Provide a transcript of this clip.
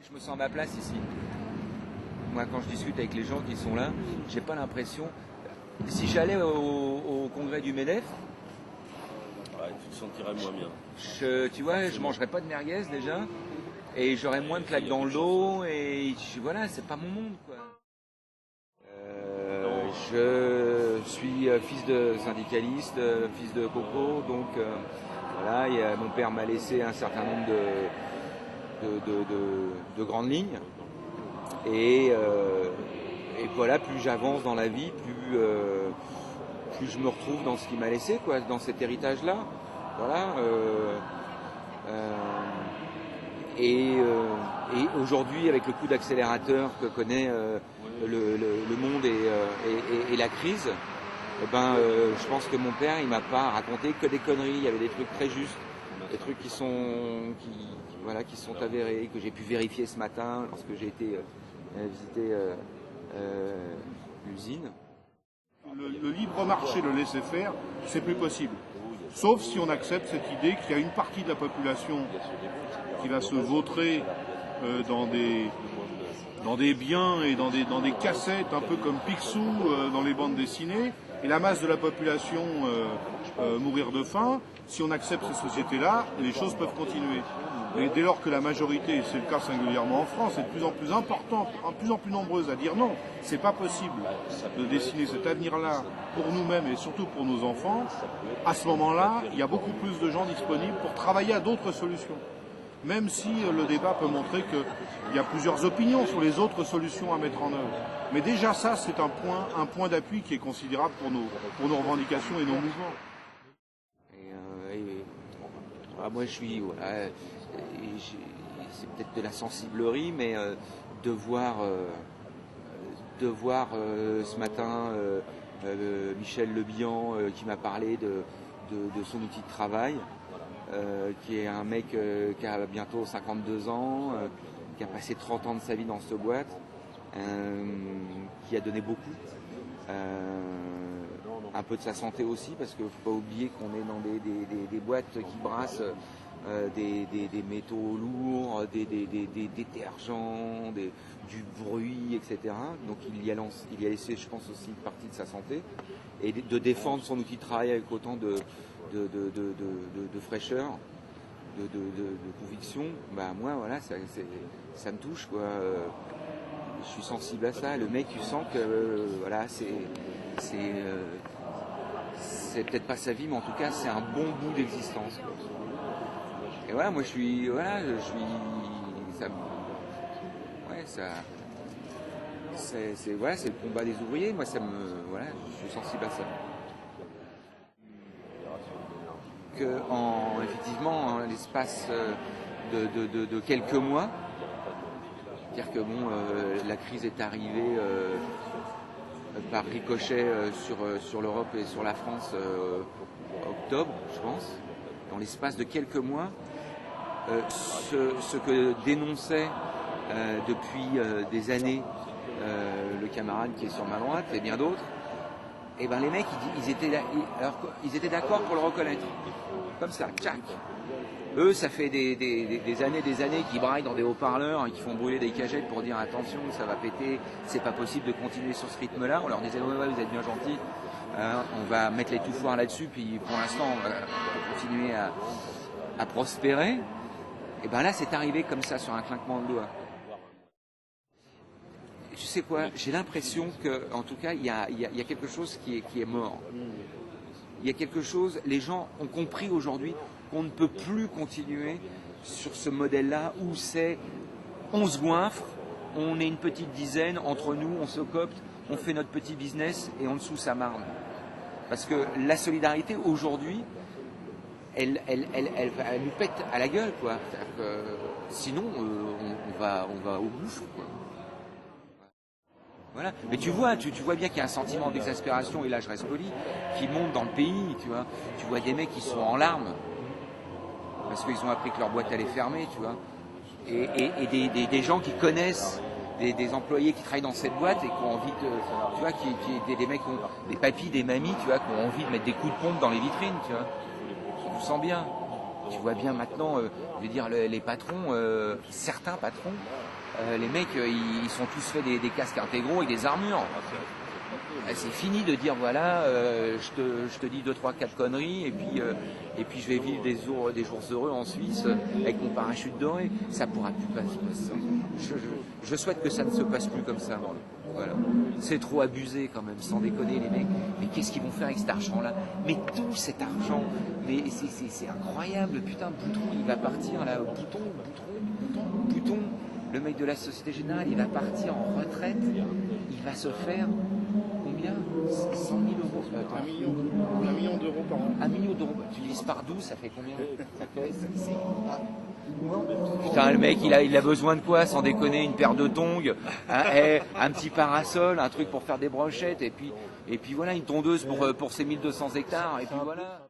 Je me sens à ma place ici. Moi, quand je discute avec les gens qui sont là, j'ai pas l'impression. Si j'allais au congrès du MEDEF, Ouais, tu te sentirais moins bien. tu vois, je mangerais pas de merguez déjà, et j'aurais moins de claques dans le dos, et voilà, c'est pas mon monde, quoi. Je suis fils de syndicaliste, fils de coco, donc voilà, mon père m'a laissé un certain nombre de grandes lignes. Et voilà, plus j'avance dans la vie, plus je me retrouve dans ce qu'il m'a laissé, quoi, dans cet héritage-là. Voilà. Et aujourd'hui, avec le coup d'accélérateur que connaît le monde et la crise, je pense que mon père, il m'a pas raconté que des conneries. Il y avait des trucs très justes, des trucs qui sont avérés, que j'ai pu vérifier ce matin lorsque j'ai été visiter l'usine. Le libre marché, le laisser-faire, c'est plus possible. Sauf si on accepte cette idée qu'il y a une partie de la population qui va se vautrer dans des biens et dans des cassettes, un peu comme Picsou dans les bandes dessinées, et la masse de la population mourir de faim. Si on accepte ces sociétés-là, les choses peuvent continuer. Mais dès lors que la majorité, et c'est le cas singulièrement en France, est de plus en plus importante, de plus en plus nombreuse à dire non, c'est pas possible de dessiner cet avenir-là pour nous-mêmes et surtout pour nos enfants, à ce moment-là, il y a beaucoup plus de gens disponibles pour travailler à d'autres solutions. Même si le débat peut montrer qu'il y a plusieurs opinions sur les autres solutions à mettre en œuvre. Mais déjà ça, c'est un point d'appui qui est considérable pour nos revendications et nos mouvements. Moi, je suis... Voilà, c'est peut-être de la sensiblerie, mais de voir ce matin Michel Lebihan qui m'a parlé de son outil de travail, qui est un mec qui a bientôt 52 ans, qui a passé 30 ans de sa vie dans cette boîte, qui a donné beaucoup. Un peu de sa santé aussi, parce qu'il ne faut pas oublier qu'on est dans des boîtes qui brassent des métaux lourds, des détergents, du bruit, etc. Donc il y a laissé, je pense, aussi une partie de sa santé. Et de défendre son outil de travail avec autant de fraîcheur, de conviction, moi, voilà, ça me touche, quoi. Je suis sensible à ça. Le mec, tu sens que voilà, c'est peut-être pas sa vie, mais en tout cas, c'est un bon bout d'existence, quoi. Et voilà, moi, c'est le combat des ouvriers. Moi, je suis sensible à ça. Effectivement, en l'espace de quelques mois, c'est-à-dire que la crise est arrivée par ricochet sur l'Europe et sur la France octobre, je pense. Dans l'espace de quelques mois, ce que dénonçait depuis des années le camarade qui est sur ma droite et bien d'autres, et les mecs ils étaient d'accord pour le reconnaître. Comme ça, tchac. Eux, ça fait des années qu'ils braillent dans des haut-parleurs et qui font brûler des cagettes pour dire attention, ça va péter, c'est pas possible de continuer sur ce rythme-là. On leur disait ouais, vous êtes bien gentils, on va mettre les tout-foires là-dessus, puis pour l'instant, on va continuer à prospérer. Et là, c'est arrivé comme ça, sur un clinquement de doigts. Tu sais quoi, j'ai l'impression que, en tout cas, il y a quelque chose qui est mort. Il y a quelque chose, les gens ont compris aujourd'hui qu'on ne peut plus continuer sur ce modèle-là où on se goinfre, on est une petite dizaine, entre nous, on se copte, on fait notre petit business et en dessous ça marne. Parce que la solidarité aujourd'hui, elle nous pète à la gueule, quoi. Sinon, on va au gouffre, quoi. Voilà. Mais tu vois bien qu'il y a un sentiment d'exaspération, et là je reste poli, qui monte dans le pays, tu vois. Tu vois des mecs qui sont en larmes, parce qu'ils ont appris que leur boîte allait fermer, tu vois. Et des gens qui connaissent des employés qui travaillent dans cette boîte et qui ont envie de, tu vois, des mecs qui ont des papis, des mamies, tu vois, qui ont envie de mettre des coups de pompe dans les vitrines, tu vois. Tu le sens bien. tu vois bien maintenant, je veux dire, les patrons, certains patrons, les mecs, ils sont tous faits des casques intégraux et des armures. C'est fini de dire voilà, je te dis 2, 3, 4 conneries et puis je vais vivre des jours heureux en Suisse avec mon parachute doré. Ça pourra plus passer. Je souhaite que ça ne se passe plus comme ça. Voilà. C'est trop abusé quand même, sans déconner les mecs. Mais qu'est-ce qu'ils vont faire avec cet argent-là? Mais tout cet argent, mais c'est incroyable. Putain, Boutron, il va partir là. Bouton, le mec de la Société Générale, il va partir en retraite. Il va se faire combien? 100 000 euros. Attends. 1 million d'euros par an. 1 million d'euros. Tu divises par 12, ça fait combien? Putain, le mec, il a besoin de quoi, sans déconner? Une paire de tongs, un petit parasol, un truc pour faire des brochettes, et puis voilà, une tondeuse pour ses 1200 hectares, et puis voilà.